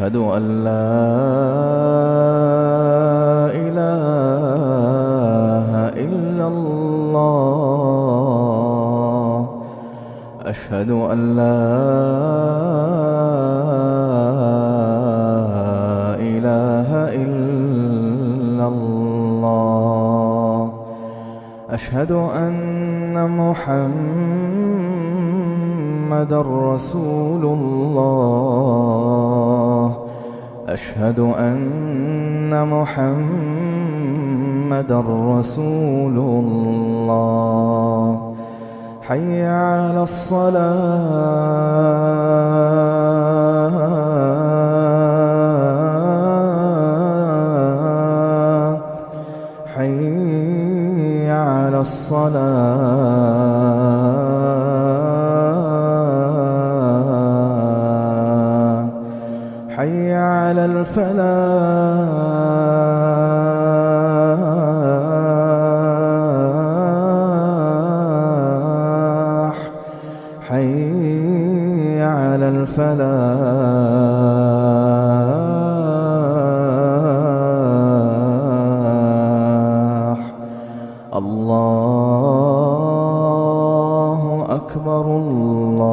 أشهد أن لا إله إلا الله. أشهد أن لا إله إلا الله. أشهد أن محمدًا رسول الله. أشهد أن محمدًا رسول الله. حي على الصلاة. حي على الصلاة. حي على الفلاح. حي على الفلاح. الله أكبر الله